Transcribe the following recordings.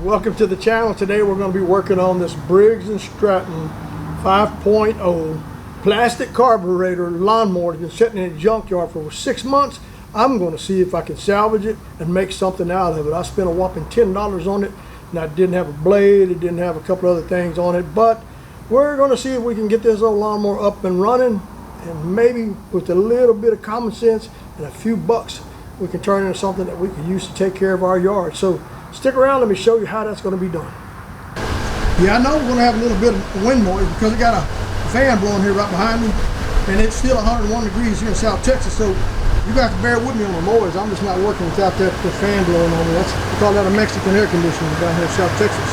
welcome to the channel. Today we're going to be working on this Briggs & Stratton 5.0 plastic carburetor lawnmower that's been sitting in a junkyard for over 6 months. I'm going to see if I can salvage it and make something out of it. I spent a whopping $10 on it, and I didn't have a blade, it didn't have a couple other things on it, but we're going to see if we can get this old lawnmower up and running, and maybe with a little bit of common sense and a few bucks we can turn it into something that we can use to take care of our yard. So stick around, let me show you how that's going to be done. Yeah, I know we're going to have a little bit of wind noise because I got a fan blowing here right behind me, and it's still 101 degrees here in South Texas, so you got to bear with me on the noise. I'm just not working without that fan blowing on me. We call that a Mexican air conditioner down here in South Texas.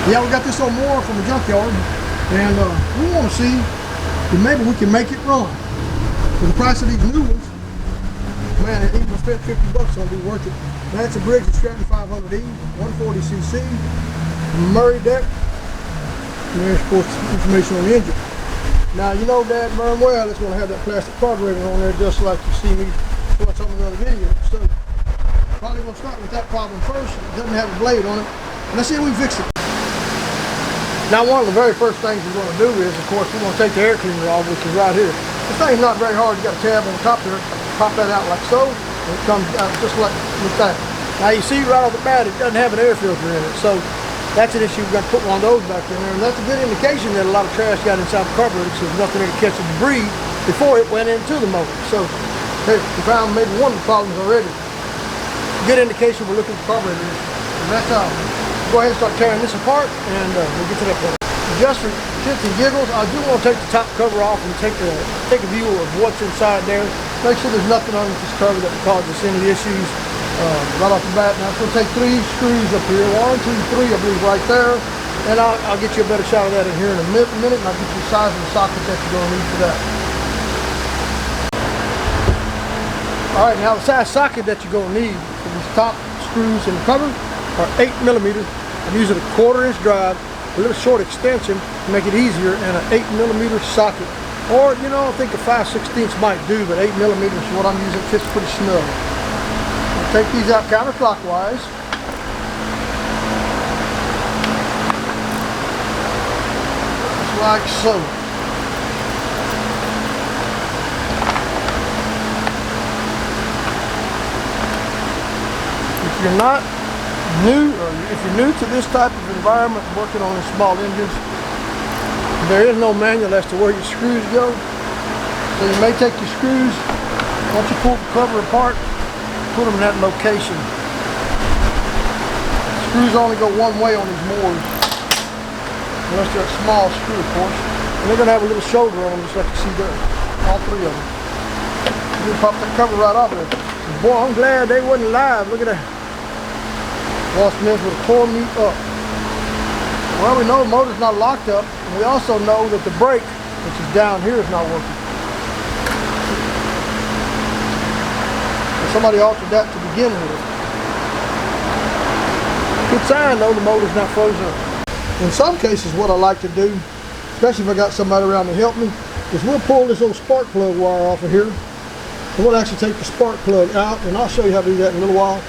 Yeah, we got this old mower from the junkyard, and we want to see if maybe we can make it run. For the price of these new ones, man, even if I spent 50 bucks, it'll be worth it. That's a Briggs & Stratton 500E, 140cc, Murray deck. And there's, of course, information on the engine. Now, you know that very well it's going to have that plastic carburetor on there, just like you see me doing some of the other videos. So, probably going to start with that problem first. It doesn't have a blade on it. And let's see if we can fix it. Now, one of the very first things we're going to do is, of course, we're going to take the air cleaner off, which is right here. This thing's not very hard. You got a tab on the top there. Pop that out like so, and it comes out just like that. Now you see right off the bat, it doesn't have an air filter in it, so that's an issue. We've got to put one of those back in there, and that's a good indication that a lot of trash got inside the carburetor, so there's nothing there to catch the debris before it went into the motor. So hey, we found maybe one of the problems already. Good indication we're looking at the carburetor. And that's all. Go ahead and start tearing this apart, and we'll get to that point. Just for shits and giggles, I do want to take the top cover off and take a view of what's inside there. Make sure there's nothing underneath this cover that will cause us any issues right off the bat. Now, it's going to take 3 screws up here. 1, 2, 3, I believe, right there. And I'll get you a better shot of that in here in a minute, and I'll get you the size of the socket that you're going to need for that. All right, now the size socket that you're going to need for these top screws in the cover are 8mm. I'm using a 1/4 inch drive, a little short extension to make it easier, and an 8mm socket. Or, you know, I think a 5/16 might do, but 8mm is what I'm using. It fits pretty snug. I'll take these out counterclockwise. Just like so. If you're not new, or if you're new to this type of environment, working on small engines, there is no manual as to where your screws go. So you may take your screws, once you pull the cover apart, put them in that location. Screws only go one way on these mowers, unless they're a small screw, of course. And they're going to have a little shoulder on them, just like you see there. All 3 of them. You can pop that cover right off there. Boy, I'm glad they wasn't live. Look at that. Boss Smith would have tore me up. Well, we know the motor's not locked up, and we also know that the brake, which is down here, is not working. And somebody altered that to begin with. Good sign though, the motor's not frozen up. In some cases, what I like to do, especially if I got somebody around to help me, is we'll pull this little spark plug wire off of here, and we'll actually take the spark plug out, and I'll show you how to do that in a little while.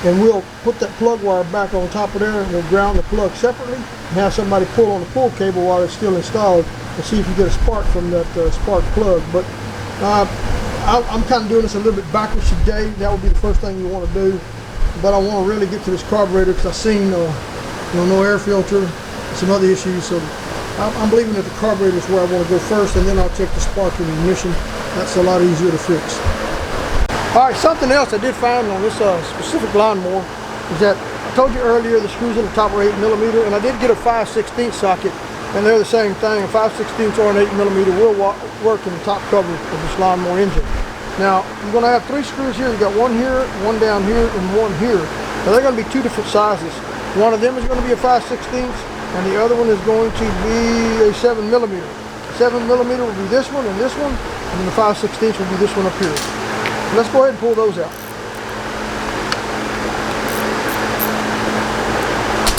And we'll put that plug wire back on top of there, and we'll ground the plug separately and have somebody pull on the pull cable while it's still installed and see if you get a spark from that spark plug. But I'm kind of doing this a little bit backwards today. That would be the first thing you want to do. But I want to really get to this carburetor because I've seen no air filter and some other issues. So I'm believing that the carburetor is where I want to go first, and then I'll check the spark and ignition. That's a lot easier to fix. Alright, something else I did find on this specific lawnmower is that I told you earlier the screws in the top are 8mm, and I did get a 5/16 socket, and they're the same thing. A 5/16 or an 8mm will work in the top cover of this lawnmower engine. Now, you're going to have 3 screws here. You got one here, one down here, and one here. Now, they're going to be 2 different sizes. One of them is going to be a 5/16, and the other one is going to be a 7mm. 7mm will be this one and this one, and then the 5/16 will be this one up here. Let's go ahead and pull those out.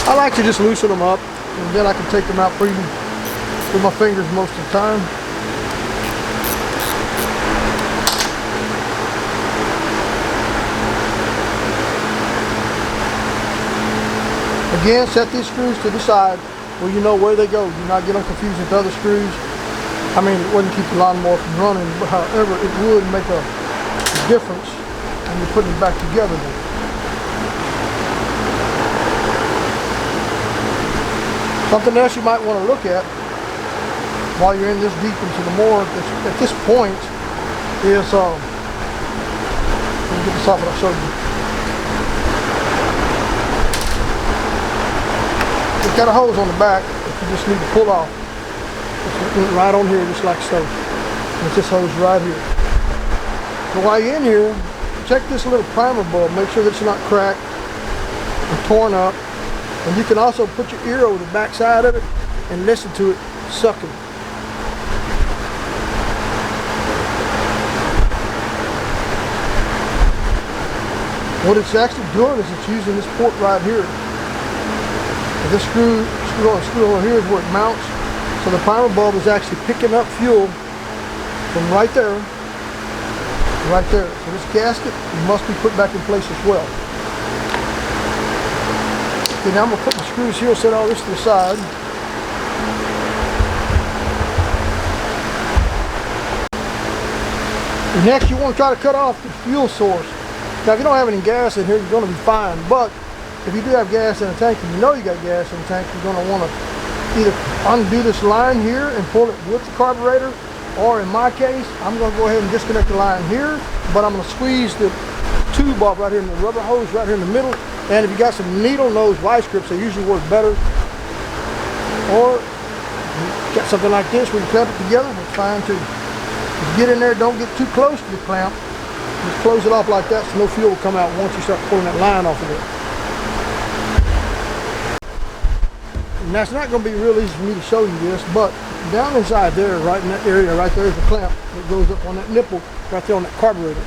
I like to just loosen them up, and then I can take them out freely with my fingers most of the time. Again, set these screws to the side where you know where they go. Do not get them confused with other screws. I mean, it wouldn't keep the lawnmower from running, but however, it would make a difference when you're putting it back together then. Something else you might want to look at while you're in this deep into the mower at this point is, let me get this off what I showed you. It's got a hose on the back that you just need to pull off. It's right on here, just like so. And it's this hose right here. So while you're in here, check this little primer bulb. Make sure that it's not cracked or torn up. And you can also put your ear over the back side of it and listen to it sucking. What it's actually doing is it's using this port right here. This screw over here is where it mounts. So the primer bulb is actually picking up fuel from right there. Right there. So this gasket must be put back in place as well. Okay, now I'm going to put the screws here, set all this to the side. And next you want to try to cut off the fuel source. Now if you don't have any gas in here, you're going to be fine. But if you do have gas in the tank and you know you got gas in the tank, you're going to want to either undo this line here and pull it with the carburetor, or in my case, I'm going to go ahead and disconnect the line here, but I'm going to squeeze the tube off right here in the rubber hose right here in the middle. And if you got some needle nose vice grips, they usually work better. Or you got something like this where you clamp it together, it's fine too. Just get in there, don't get too close to the clamp. Just close it off like that so no fuel will come out once you start pulling that line off of it. And that's not going to be real easy for me to show you this, but down inside there, right in that area, right there is the clamp that goes up on that nipple, right there on that carburetor.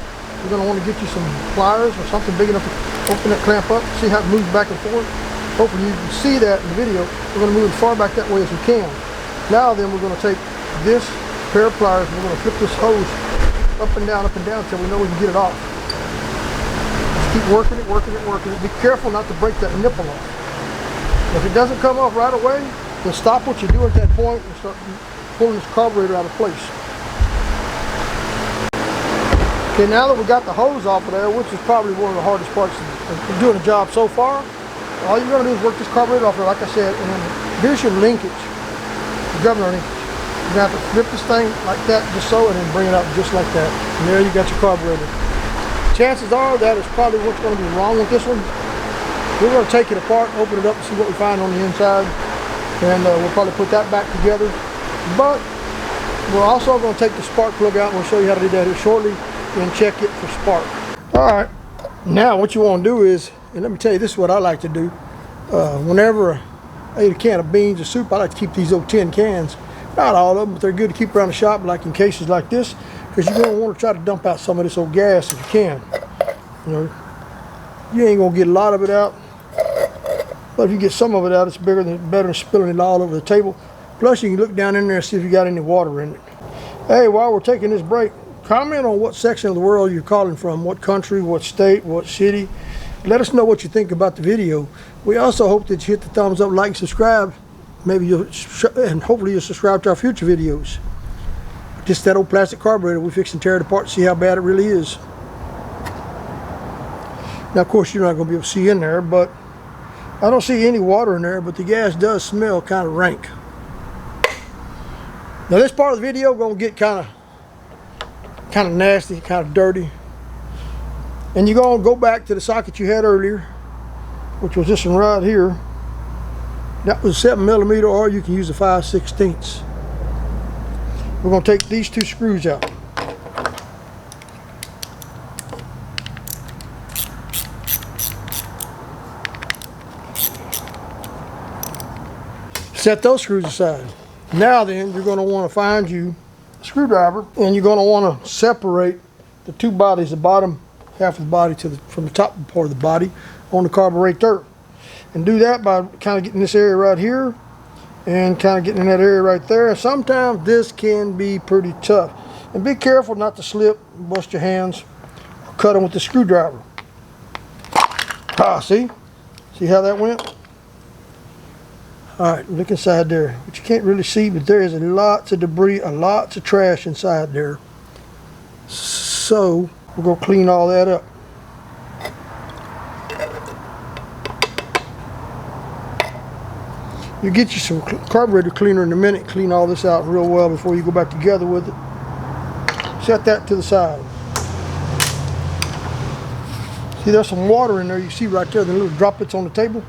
You're going to want to get you some pliers or something big enough to open that clamp up, see how it moves back and forth. Hopefully you can see that in the video. We're going to move as far back that way as we can. Now then, we're going to take this pair of pliers and we're going to flip this hose up and down until we know we can get it off. Just keep working it, working it, working it. Be careful not to break that nipple off. If it doesn't come off right away, then stop what you're doing at that point and start pulling this carburetor out of place. Okay, now that we got the hose off of there, which is probably one of the hardest parts of doing the job so far, all you're going to do is work this carburetor off there, like I said, and then here's your linkage, the governor linkage. You're going to have to flip this thing like that, just so, and then bring it up just like that. And there you got your carburetor. Chances are that is probably what's going to be wrong with this one. We're going to take it apart, open it up, and see what we find on the inside. And we'll probably put that back together. But we're also going to take the spark plug out, and we'll show you how to do that here shortly, and check it for spark. Alright, now what you want to do is, and let me tell you, this is what I like to do. Whenever I eat a can of beans or soup, I like to keep these old tin cans. Not all of them, but they're good to keep around the shop, like in cases like this, because you're going to want to try to dump out some of this old gas if you can. You know, you ain't going to get a lot of it out, but if you get some of it out, it's better than spilling it all over the table. Plus, you can look down in there and see if you got any water in it. Hey, while we're taking this break, comment on what section of the world you're calling from, what country, what state, what city. Let us know what you think about the video. We also hope that you hit the thumbs up, like, and subscribe. Maybe and hopefully you'll subscribe to our future videos. Just that old plastic carburetor, we fix and tear it apart and see how bad it really is. Now, of course, you're not going to be able to see in there, but I don't see any water in there, but the gas does smell kind of rank. Now, this part of the video is going to get kind of nasty, kind of dirty. And you're going to go back to the socket you had earlier, which was this one right here. That was 7mm, or you can use a 5/16. We're going to take these two screws out. Set those screws aside. Now then, you're going to want to find you a screwdriver, and you're going to want to separate the two bodies, the bottom half of the body from the top part of the body on the carburetor. And do that by kind of getting this area right here and kind of getting in that area right there. Sometimes this can be pretty tough. And be careful not to slip, bust your hands, or cut them with the screwdriver. Ah, see? See how that went? All right, look inside there. But you can't really see, but there is lots of debris, lots of trash inside there. So we're gonna clean all that up. You get you some carburetor cleaner in a minute, clean all this out real well before you go back together with it. Set that to the side. See, there's some water in there. You see right there, the little droplets on the table?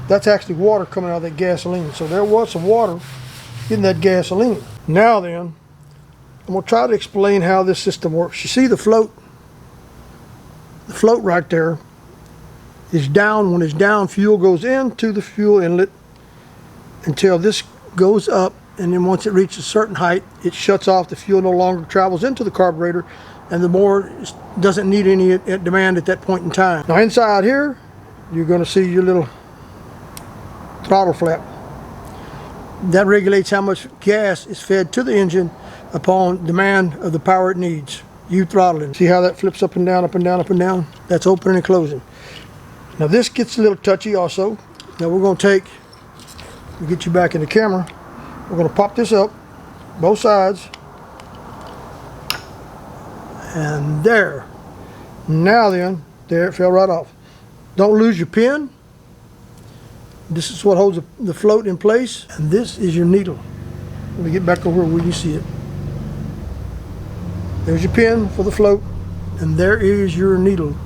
That's actually water coming out of that gasoline. So there was some water in that gasoline. Now then, I'm gonna try to explain how this system works. You see the float? The float right there is down. When it's down, fuel goes into the fuel inlet until this goes up, and then once it reaches a certain height, it shuts off. The fuel no longer travels into the carburetor, and the mower doesn't need any demand at that point in time. Now inside here, you're gonna see your little throttle flap. That regulates how much gas is fed to the engine upon demand of the power it needs. You throttling. See how that flips up and down, up and down, up and down? That's opening and closing. Now this gets a little touchy also. Now we're going to get you back in the camera. We're going to pop this up, both sides. And there. Now then, there, it fell right off. Don't lose your pin. This is what holds the float in place, and this is your needle. Let me get back over where you see it. There's your pin for the float, and there is your needle.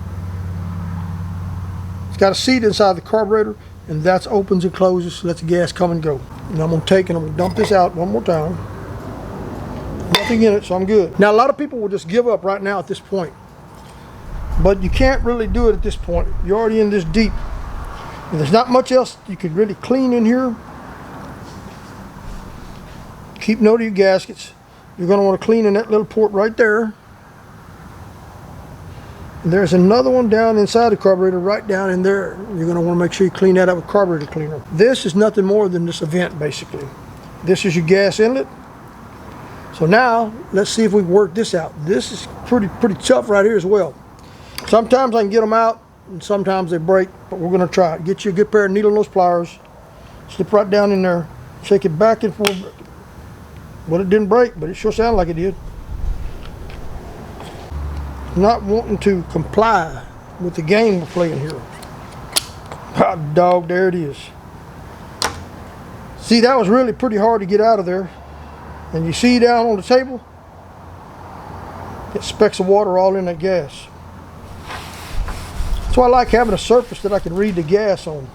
It's got a seat inside the carburetor, and that opens and closes, lets the gas come and go. And I'm going to take and I'm going to dump this out one more time. Nothing in it, so I'm good. Now a lot of people will just give up right now at this point, but you can't really do it at this point. You're already in this deep. And there's not much else you could really clean in here. Keep note of your gaskets. You're going to want to clean in that little port right there. And there's another one down inside the carburetor, right down in there. You're going to want to make sure you clean that up with carburetor cleaner. This is nothing more than this vent, basically. This is your gas inlet. So now, let's see if we can work this out. This is pretty tough right here as well. Sometimes I can get them out, and sometimes they break, but we're going to try it. Get you a good pair of needle nose pliers, slip right down in there, shake it back and forth. Well, it didn't break, but it sure sounded like it did. Not wanting to comply with the game we're playing here. Hot dog, there it is. See, that was really pretty hard to get out of there. And you see down on the table, get specks of water all in that gas. That's why I like having a surface that I can read the gas on.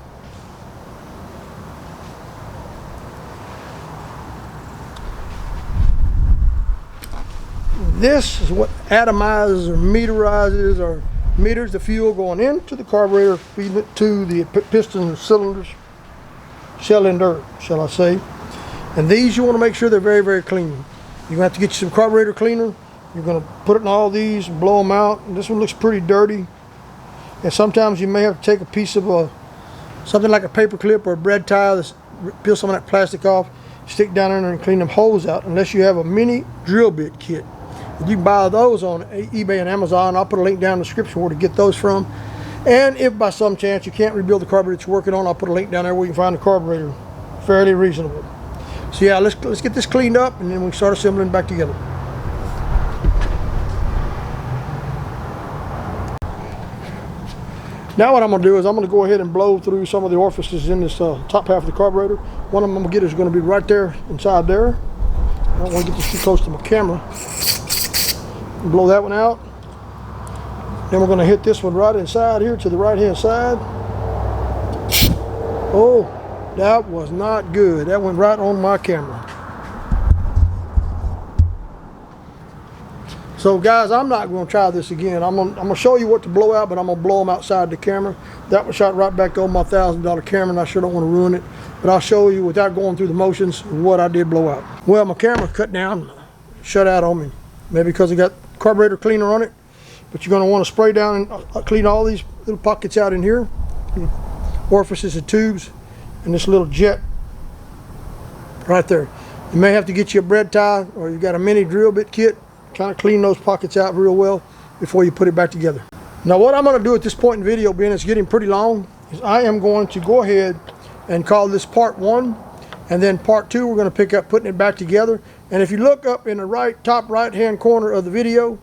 This is what atomizes or meterizes or meters the fuel going into the carburetor, feeding it to the piston cylinders, cylinder, shall I say. And these you want to make sure they're very, very clean. You're going to have to get you some carburetor cleaner. You're going to put it in all these, blow them out. And this one looks pretty dirty. And sometimes you may have to take a piece of something like a paper clip or a bread tie, peel some of that plastic off, stick down in there and clean them holes out, unless you have a mini drill bit kit. You can buy those on eBay and Amazon. I'll put a link down in the description where to get those from. And if by some chance you can't rebuild the carburetor that you're working on, I'll put a link down there where you can find the carburetor. Fairly reasonable. So yeah, let's get this cleaned up, and then we can start assembling back together. Now what I'm going to do is I'm going to go ahead and blow through some of the orifices in this top half of the carburetor. One of them I'm going to get is going to be right there inside there. I don't want to get this too close to my camera. Blow that one out. Then we're going to hit this one right inside here to the right hand side. Oh, that was not good. That went right on my camera. So guys, I'm not going to try this again. I'm going to show you what to blow out, but I'm going to blow them outside the camera. That was shot right back on my $1,000 camera, and I sure don't want to ruin it. But I'll show you without going through the motions what I did blow out. Well, my camera cut down, shut out on me. Maybe because it got carburetor cleaner on it. But you're going to want to spray down and clean all these little pockets out in here. Orifices and tubes. And this little jet right there. You may have to get you a bread tie, or you've got a mini drill bit kit. Kind of clean those pockets out real well before you put it back together. Now what I'm going to do at this point in the video, being it's getting pretty long, is I am going to go ahead and call this part 1 And then part 2, we're going to pick up putting it back together. And if you look up in the top right hand corner of the video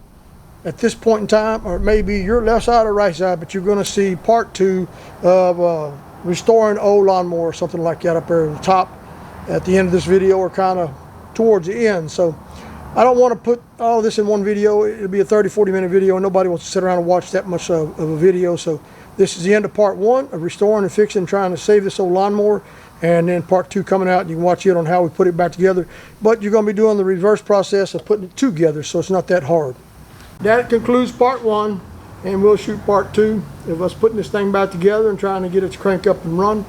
at this point in time, or it may be your left side or right side, but you're going to see part 2 of restoring old lawnmower or something like that up there at the top at the end of this video, or kind of towards the end. So I don't want to put all this in one video. It'll be a 30-40 minute video, and nobody wants to sit around and watch that much of a video. So this is the end of part 1 of restoring and fixing and trying to save this old lawnmower. And then part 2 coming out, and you can watch it on how we put it back together. But you're going to be doing the reverse process of putting it together, so it's not that hard. That concludes part 1, and we'll shoot part 2 of us putting this thing back together and trying to get it to crank up and run.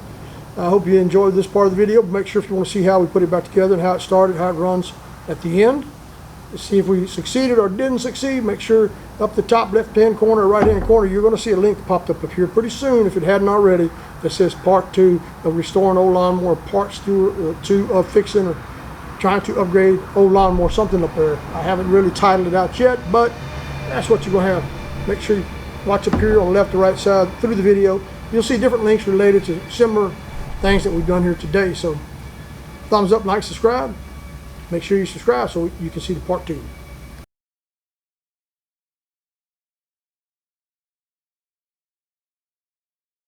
I hope you enjoyed this part of the video. Make sure if you want to see how we put it back together and how it started, how it runs at the end. To see if we succeeded or didn't succeed, make sure up the top left-hand corner or right-hand corner, you're going to see a link popped up here pretty soon, if it hadn't already, that says part 2 of restoring old lawnmower, parts 2 of fixing or trying to upgrade old lawnmower, something up there. I haven't really titled it out yet, but that's what you're going to have. Make sure you watch up here on the left or right side through the video. You'll see different links related to similar things that we've done here today. So thumbs up, like, subscribe. Make sure you subscribe so you can see the part 2.